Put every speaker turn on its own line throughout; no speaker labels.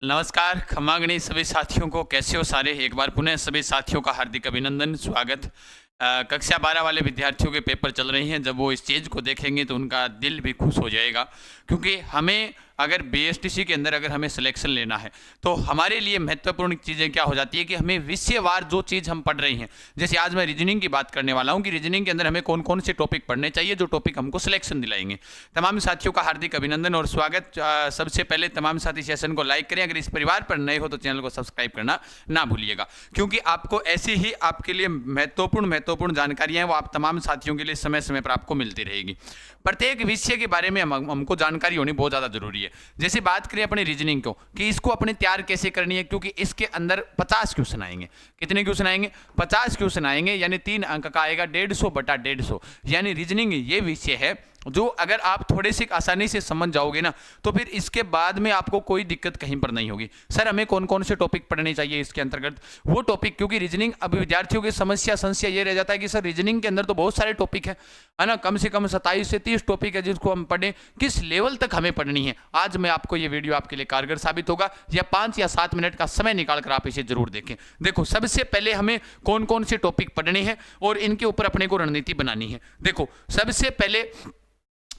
नमस्कार, खमागणी सभी साथियों को कैसे हो सारे। एक बार पुनः सभी साथियों का हार्दिक अभिनंदन, स्वागत। कक्षा 12 वाले विद्यार्थियों के पेपर चल रहे हैं। जब वो इस चीज़ को देखेंगे तो उनका दिल भी खुश हो जाएगा, क्योंकि हमें अगर बीएसटीसी के अंदर अगर हमें सिलेक्शन लेना है तो हमारे लिए महत्वपूर्ण चीज़ें क्या हो जाती है कि हमें विषयवार जो चीज़ हम पढ़ रहे हैं, जैसे आज मैं रीजनिंग की बात करने वाला हूं कि रीजनिंग के अंदर हमें कौन कौन से टॉपिक पढ़ने चाहिए जो टॉपिक हमको सिलेक्शन दिलाएंगे। तमाम साथियों का हार्दिक अभिनंदन और स्वागत। सबसे पहले तमाम साथी सेशन को लाइक करें, अगर इस परिवार पर नए हो तो चैनल को सब्सक्राइब करना ना भूलिएगा, क्योंकि आपको ऐसी ही आपके लिए महत्वपूर्ण जानकारियां हैं वो आप तमाम साथियों के लिए समय समय पर आपको मिलती रहेगी। प्रत्येक विषय के बारे में हमको जानकारी होनी बहुत ज़्यादा जरूरी है। जैसे बात करें अपने रीजनिंग को कि इसको अपने तैयार कैसे करनी है, क्योंकि इसके अंदर 50 क्वेश्चन आएंगे। कितने क्वेश्चन आएंगे? 50 क्वेश्चन आएंगे, यानी 3 अंक का आएगा 150/150। यानी रीजनिंग ये विषय है जो अगर आप थोड़े से आसानी से समझ जाओगे ना तो फिर इसके बाद में आपको कोई दिक्कत कहीं पर नहीं होगी। सर हमें कौन कौन से टॉपिक पढ़ने चाहिए इसके अंतर्गत, वो टॉपिक, क्योंकि रीजनिंग अब विद्यार्थियों की समस्या संशय ये रह जाता है कि सर रीजनिंग के अंदर तो बहुत सारे टॉपिक है ना, कम से कम 27 से 30 टॉपिक है जिसको हम पढ़ें, किस लेवल तक हमें पढ़नी है। आज मैं आपको ये वीडियो आपके लिए कारगर साबित होगा, या 5 या 7 मिनट का समय निकाल कर आप इसे जरूर देखें। देखो, सबसे पहले हमें कौन कौन से टॉपिक पढ़ने हैं और इनके ऊपर अपने को रणनीति बनानी है। देखो, सबसे पहले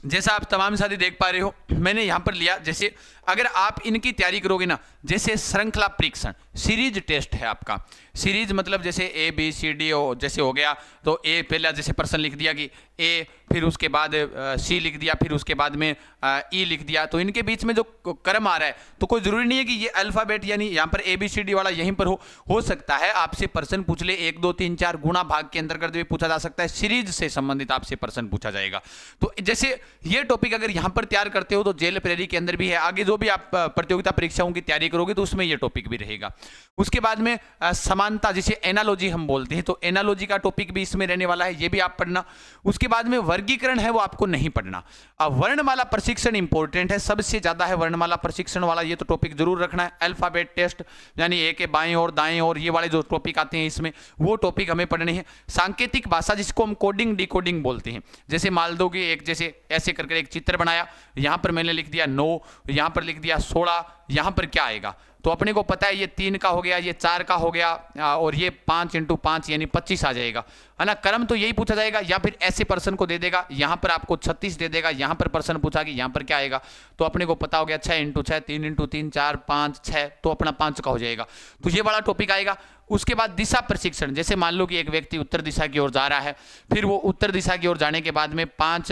जैसा आप तमाम साथी देख पा रहे हो, मैंने यहां पर लिया, जैसे अगर आप इनकी तैयारी करोगे ना, जैसे श्रृंखला परीक्षण सीरीज टेस्ट है आपका। सीरीज मतलब जैसे ABCD जैसे हो गया, तो ए पहला जैसे प्रश्न लिख दिया कि ए, फिर उसके बाद C लिख दिया, फिर उसके बाद में E लिख दिया, तो इनके बीच में जो क्रम आ रहा है तो कोई जरूरी नहीं है कि ये अल्फाबेट यानी यहाँ पर ABCD वाला यहीं पर हो सकता है आपसे प्रश्न पूछ ले 1 2 3 4 गुणा भाग के अंतर्गत भी पूछा जा सकता है, सीरीज से संबंधित आपसे प्रश्न पूछा जाएगा। तो जैसे ये टॉपिक अगर यहाँ पर तैयार करते हो तो जेल प्रेरी के अंदर भी है, आगे जो भी आप प्रतियोगिता परीक्षाओं की तैयारी करोगे तो उसमें ये टॉपिक भी रहेगा। उसके बाद में समानता, जिसे एनालॉजी हम बोलते हैं, तो एनालॉजी का टॉपिक भी इसमें रहने वाला है, ये भी आप पढ़ना। उसके बाद में वर्गीकरण है वो आपको नहीं पढ़ना। अब वर्णमाला प्रशिक्षण इंपॉर्टेंट है, सबसे ज्यादा है वर्णमाला प्रशिक्षण वाला, ये तो टॉपिक जरूर रखना है। अल्फाबेट टेस्ट यानी ए के बाएं और दाएं और ये वाले जो टॉपिक आते हैं इसमें, वो टॉपिक हमें पढ़ने हैं। सांकेतिक भाषा जिसको हम कोडिंग डिकोडिंग बोलते हैं, जैसे मान लो कि एक जैसे ऐसे करके एक चित्र बनाया, यहां पर मैंने लिख दिया 9, यहां पर लिख दिया 16, यहां पर क्या आएगा तो अपने को पता है ये 3 का हो गया, ये 4 का हो गया और ये 5 × 5 यानी 25 आ जाएगा, है ना। क्रम तो यही पूछा जाएगा, या फिर ऐसे प्रश्न को दे देगा, यहां पर आपको 36 दे देगा, यहां पर प्रश्न पूछा कि यहां पर क्या आएगा, तो अपने को पता हो गया 6 × 6 3 × 3 4 5 6, तो अपना 5 का हो जाएगा, तो ये वाला टॉपिक आएगा। उसके बाद दिशा प्रशिक्षण, जैसे मान लो कि एक व्यक्ति उत्तर दिशा की ओर जा रहा है, फिर वो उत्तर दिशा की ओर जाने के बाद में 5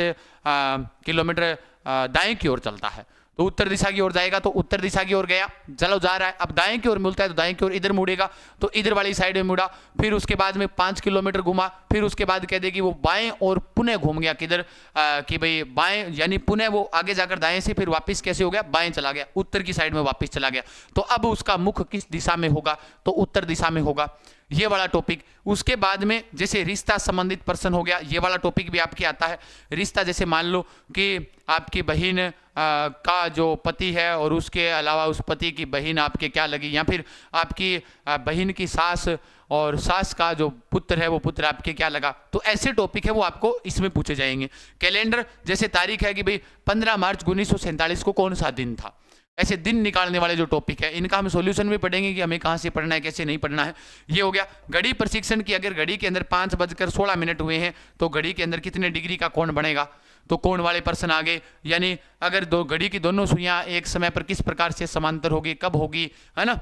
किलोमीटर दाएं की ओर चलता है, तो उत्तर दिशा की ओर जाएगा, तो उत्तर दिशा की ओर गया, चलो जा रहा है, अब दाएं की ओर मिलता है तो दाएं की ओर इधर मुड़ेगा, तो इधर वाली साइड में मुड़ा, फिर उसके बाद में 5 किलोमीटर घुमा, फिर उसके बाद कह दे कि वो बाएं और पुनः घूम गया किधर, कि भाई बाएं, यानी पुनः वो आगे जाकर दाएं से फिर वापस कैसे हो गया, बाएं चला गया, उत्तर की साइड में वापस चला गया, तो अब उसका मुख किस दिशा में होगा, तो उत्तर दिशा में होगा, ये वाला टॉपिक। उसके बाद में जैसे रिश्ता संबंधित प्रश्न हो गया, ये वाला टॉपिक भी आपके आता है। रिश्ता जैसे मान लो कि आपकी बहन का जो पति है और उसके अलावा उस पति की बहन आपके क्या लगी, या फिर आपकी बहन की सास और सास का जो पुत्र है वो पुत्र आपके क्या लगा, तो ऐसे टॉपिक है वो आपको इसमें पूछे जाएंगे। कैलेंडर, जैसे तारीख है कि भाई 15 मार्च 1947 को कौन सा दिन था, ऐसे दिन निकालने वाले जो टॉपिक है इनका हम सॉल्यूशन भी पढ़ेंगे कि हमें कहां से पढ़ना है, कैसे नहीं पढ़ना है, ये हो गया। घड़ी प्रशिक्षण की, अगर घड़ी के अंदर 5:16 हुए हैं तो घड़ी के अंदर कितने डिग्री का कोण बनेगा, तो कोण वाले प्रश्न आ गए। यानी अगर दो घड़ी की दोनों सुइयां एक समय पर किस प्रकार से समांतर होगी, कब होगी, है ना।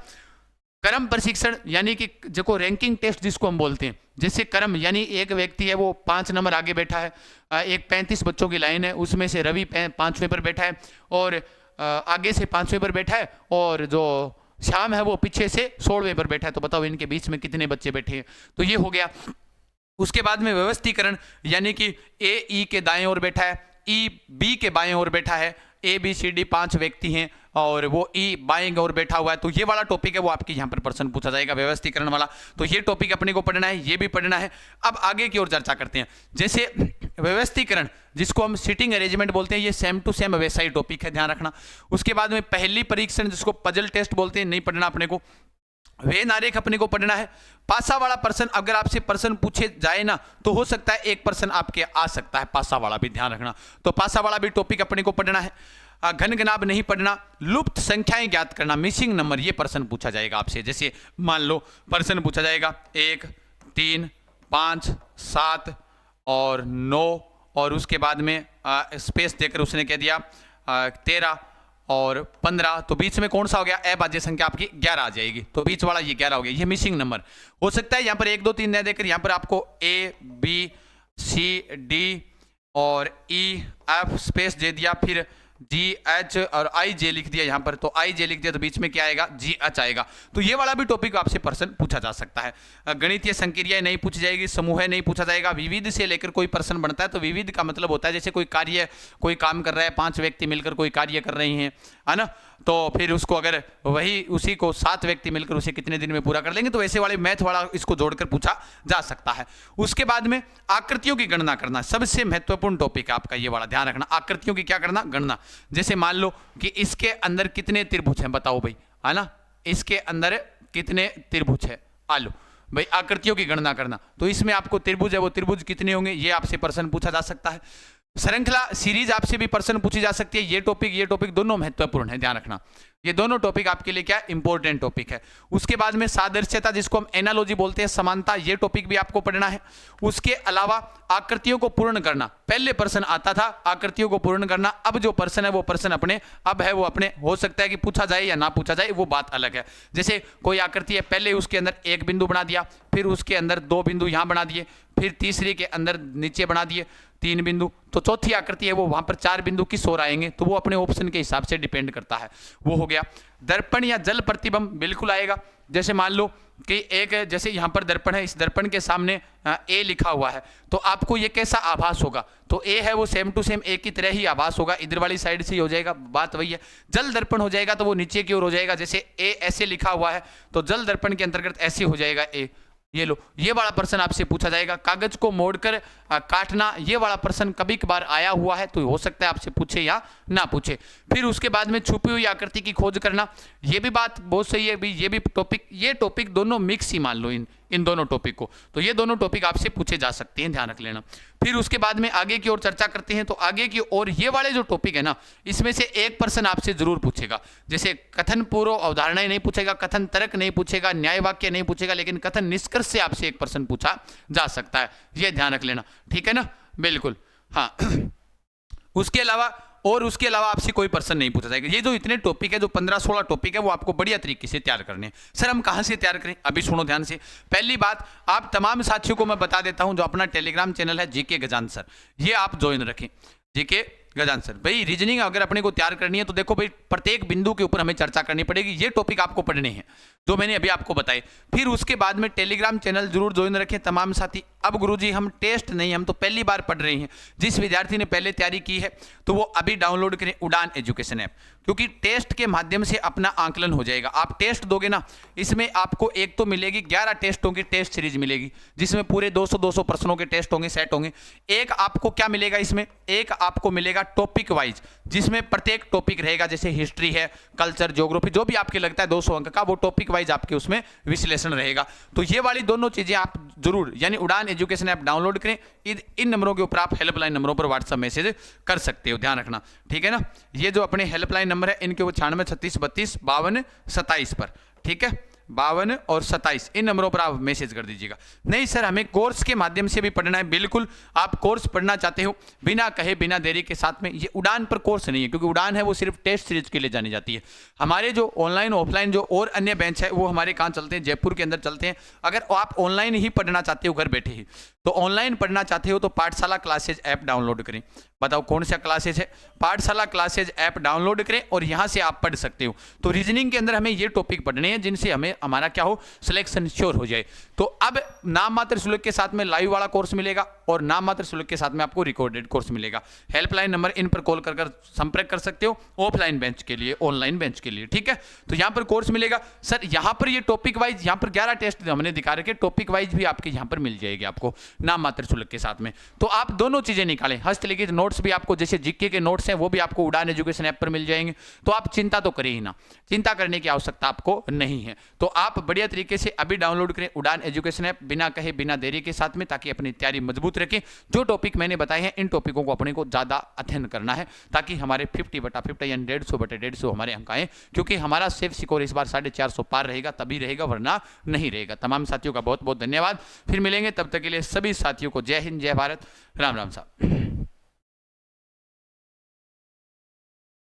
क्रम प्रशिक्षण यानी कि जो रैंकिंग टेस्ट जिसको हम बोलते हैं, जैसे क्रम यानी एक व्यक्ति है वो 5 नंबर आगे बैठा है, एक 35 बच्चों की लाइन है, उसमें से रवि 5वें पर बैठा है और आगे से 5वें पर बैठा है, और जो श्याम है वो पीछे से 16वें पर बैठा है, तो बताओ इनके बीच में कितने बच्चे बैठे हैं, तो ये हो गया। उसके बाद में व्यवस्थीकरण यानी कि E के दाएं ओर बैठा है, E B के बाएं ओर बैठा है, ABCD 5 व्यक्ति हैं और वो E बाएं ओर बैठा हुआ है, तो ये वाला टॉपिक है वो आपके यहाँ पर प्रश्न पूछा जाएगा, व्यवस्थीकरण वाला, तो ये टॉपिक अपने को पढ़ना है, ये भी पढ़ना है। अब आगे की ओर चर्चा करते हैं। जैसे व्यवस्थीकरण जिसको हम सिटिंग अरेंजमेंट बोलते हैं, ये सेम टू सेम वैसा ही टॉपिक है, ध्यान रखना। उसके बाद में पहली परीक्षण जिसको पजल टेस्ट बोलते हैं, नहीं पढ़ना अपने को। वेन आरेख अपने को पढ़ना है। पासा वाला प्रश्न अगर आपसे प्रश्न पूछे जाए ना तो हो सकता है एक प्रश्न आपके आ सकता है पासा वाला भी, ध्यान रखना, तो पासा वाला भी टॉपिक अपने को पढ़ना है। घन घनाभ नहीं पढ़ना, लुप्त संख्याएं ज्ञात करना, मिसिंग नंबर, ये प्रश्न पूछा जाएगा आपसे। जैसे मान लो प्रश्न पूछा जाएगा 1, 3, 5, 7 और 9 और उसके बाद में स्पेस देकर उसने कह दिया 13 और 15, तो बीच में कौन सा हो गया, अभाज्य संख्या आपकी 11 आ जाएगी, तो बीच वाला ये 11 हो गया, ये मिसिंग नंबर हो सकता है। यहाँ पर 1, 2, 3 न देकर यहाँ पर आपको A, B, C, D और E, F स्पेस दे दिया, फिर G, H और I, J लिख दिया यहाँ पर, तो I, J लिख दिया तो बीच में क्या आएगा, G, H आएगा। तो ये वाला भी टॉपिक आपसे प्रश्न पूछा जा सकता है। गणितीय संक्रियाएं नहीं पूछी जाएगी, समूह नहीं पूछा जाएगा। विविध से लेकर कोई प्रश्न बनता है, तो विविध का मतलब होता है जैसे कोई काम कर रहा है, 5 व्यक्ति मिलकर कोई कार्य कर रहे हैं, है ना, तो फिर उसको अगर उसी को 7 व्यक्ति मिलकर उसे कितने दिन में पूरा कर लेंगे, तो ऐसे वाले मैथ वाला इसको जोड़कर पूछा जा सकता है। उसके बाद में आकृतियों की गणना करना, सबसे महत्वपूर्ण टॉपिक है आपका ये वाला, ध्यान रखना। आकृतियों की क्या करना, गणना। जैसे मान लो कि इसके अंदर कितने त्रिभुज हैं, बताओ भाई, है ना, इसके अंदर कितने त्रिभुज है, आलो भाई, आकृतियों की गणना करना। तो इसमें आपको त्रिभुज है, वो त्रिभुज कितने होंगे, ये आपसे प्रश्न पूछा जा सकता है। श्रृंखला सीरीज आपसे भी प्रश्न पूछी जा सकती है। ये टॉपिक दोनों महत्वपूर्ण है, ध्यान रखना। ये दोनों टॉपिक आपके लिए क्या इंपॉर्टेंट टॉपिक है। उसके बाद में सादृश्यता, जिसको हम एनालॉजी बोलते हैं, समानता, ये टॉपिक भी आपको पढ़ना है। उसके अलावा आकृतियों को पूर्ण करना, पहले प्रश्न आता था आकृतियों को पूर्ण करना, अब जो प्रश्न है वो प्रश्न अपने हो सकता है कि पूछा जाए या ना पूछा जाए, वो बात अलग है। जैसे कोई आकृति है, पहले उसके अंदर 1 बिंदु बना दिया, फिर उसके अंदर 2 बिंदु यहां बना दिए, फिर तीसरी के अंदर नीचे बना दिए 3 बिंदु, तो चौथी आकृति है वो वहां पर 4 बिंदु किस ओर आएंगे, तो वो अपने ऑप्शन के हिसाब से डिपेंड करता है, वो हो गया। दर्पण या जल प्रतिबिंब बिल्कुल आएगा। जैसे मान लो कि जैसे यहां पर दर्पण है, इस दर्पण के सामने ए लिखा हुआ है, तो आपको ये कैसा आभास होगा, तो ए है वो सेम टू सेम ए की तरह ही आभास होगा, इधर वाली साइड से ही हो जाएगा, बात वही है। जल दर्पण हो जाएगा तो वो नीचे की ओर हो जाएगा, जैसे ए ऐसे लिखा हुआ है तो जल दर्पण के अंतर्गत ऐसे हो जाएगा ए। ये लो, ये वाला प्रश्न आपसे पूछा जाएगा। कागज को मोड़कर काटना, ये वाला प्रश्न कभी कभार आया हुआ है, तो हो सकता है आपसे पूछे या ना पूछे। फिर उसके बाद में छुपी हुई आकृति की खोज करना, ये भी बात बहुत सही है भी, ये टॉपिक दोनों मिक्स ही मान लो इन दोनों टॉपिक को, तो ये दोनों टॉपिक आपसे पूछे जा सकते हैं, ध्यान रख लेना। फिर उसके बाद में आगे की ओर चर्चा करते हैं, तो आगे की ओर ये वाले जो टॉपिक है ना, इसमें से एक प्रश्न आपसे जरूर पूछेगा। जैसे कथन पूर्व अवधारणाएं नहीं पूछेगा, कथन तर्क नहीं पूछेगा, न्याय वाक्य नहीं पूछेगा, लेकिन कथन निष्कर्ष से आपसे एक प्रश्न पूछा जा सकता है, ये ध्यान रख लेना, ठीक है ना, बिल्कुल। हाँ उसके अलावा आपसे कोई प्रश्न नहीं पूछा जाएगा। ये जो इतने टॉपिक है, जो 15-16 टॉपिक है, वो आपको बढ़िया तरीके से तैयार करने हैं। सर हम कहाँ से तैयार करें, अभी सुनो ध्यान से। पहली बात, आप तमाम साथियों को मैं बता देता हूं, जो अपना टेलीग्राम चैनल है जीके गजान सर, ये आप ज्वाइन रखें, जीके गजान सर। भाई रीजनिंग अगर अपने को तैयार करनी है, तो देखो भाई प्रत्येक बिंदु के ऊपर हमें चर्चा करनी पड़ेगी, ये टॉपिक आपको पढ़ने हैं जो मैंने अभी आपको बताए। फिर उसके बाद में टेलीग्राम चैनल जरूर ज्वाइन रखें तमाम साथी। अब गुरुजी हम टेस्ट नहीं, हम तो पहली बार पढ़ रहे हैं। जिस विद्यार्थी ने पहले तैयारी की है तो वो अभी डाउनलोड करें उड़ान एजुकेशन ऐप, क्योंकि टेस्ट के माध्यम से अपना आंकलन हो जाएगा। आप टेस्ट दोगे ना, इसमें आपको एक तो मिलेगी 11 टेस्टों की टेस्ट सीरीज मिलेगी, जिसमें पूरे 200 प्रश्नों के टेस्ट होंगे, सेट होंगे। एक आपको क्या मिलेगा इसमें, एक आपको मिलेगा टॉपिक वाइज, जिसमें प्रत्येक टॉपिक रहेगा, जैसे हिस्ट्री है, कल्चर, ज्योग्राफी, जो भी आपके लगता है 200 अंक का, वो टॉपिक वाइज आपके उसमें विश्लेषण रहेगा। तो ये वाली दोनों चीजें आप जरूर, यानी उड़ान एजुकेशन ऐप डाउनलोड करें। इन नंबरों के ऊपर आप हेल्पलाइन नंबरों पर व्हाट्सएप मैसेज कर सकते हो, ध्यान रखना, ठीक है ना। ये जो अपने हेल्पलाइन नंबर है, इनके ऊपर 96 36 32 52 27 पर, ठीक है, 52 और 27, इन नंबरों पर आप मैसेज कर दीजिएगा। नहीं सर हमें कोर्स के माध्यम से भी पढ़ना है, बिल्कुल आप कोर्स पढ़ना चाहते हो बिना कहे बिना देरी के साथ में, ये उड़ान पर कोर्स नहीं है, क्योंकि उड़ान है वो सिर्फ टेस्ट सीरीज के लिए जानी जाती है। हमारे जो ऑनलाइन ऑफलाइन जो और अन्य बेंच है, वो हमारे कहाँ चलते हैं, जयपुर के अंदर चलते हैं। अगर आप ऑनलाइन ही पढ़ना चाहते हो घर बैठे ही, तो ऑनलाइन पढ़ना चाहते हो तो पाठशाला क्लासेज ऐप डाउनलोड करें। बताओ कौन सा क्लासेज है, पाठशाला क्लासेज ऐप डाउनलोड करें और यहां से आप पढ़ सकते हो। तो रीजनिंग के अंदर हमें ये टॉपिक पढ़ने हैं जिनसे हमें हमारा क्या हो, सिलेक्शन श्योर हो जाए। तो अब नाम मात्र शुल्क के साथ में लाइव वाला कोर्स मिलेगा और नाम मात्र शुल्क के साथ में आपको रिकॉर्डेड कोर्स मिलेगा। हेल्पलाइन नंबर इन पर कॉल कर संपर्क कर सकते हो, ऑफलाइन बेंच के लिए, ऑनलाइन बेंच के लिए, ठीक है। तो यहां पर कोर्स मिलेगा। सर यहां पर ये टॉपिक वाइज, यहां पर 11 टेस्ट हमने दिखा रखे, टॉपिक वाइज भी आपके यहां पर मिल जाएगी आपको नाम मात्र शुल्क के साथ में। तो आप दोनों चीजें निकालें, हस्तलिखित नोट्स भी आपको, जैसे जीके के नोट्स हैं वो भी आपको उड़ान एजुकेशन ऐप पर मिल जाएंगे। तो आप चिंता तो करें ही ना, चिंता करने की आवश्यकता आपको नहीं है। तो आप बढ़िया तरीके से अभी डाउनलोड करें उड़ान एजुकेशन ऐप, बिना कहे बिना देरी के साथ में, ताकि अपनी तैयारी मजबूत तरह के जो टॉपिक मैंने बताए हैं, इन टॉपिकों को अपने को ज़्यादा अध्ययन करना है ताकि हमारे 50/50 यानी 150/150 हमारे अंक आए, क्योंकि हमारा सेफ स्कोर इस बार 450 पार रहेगा, तभी रहेगा, वरना नहीं रहेगा। तमाम साथियों का बहुत बहुत धन्यवाद। फिर मिलेंगे, तब तक के लिए सभी साथियों को जय हिंद, जय भारत, राम राम साहब।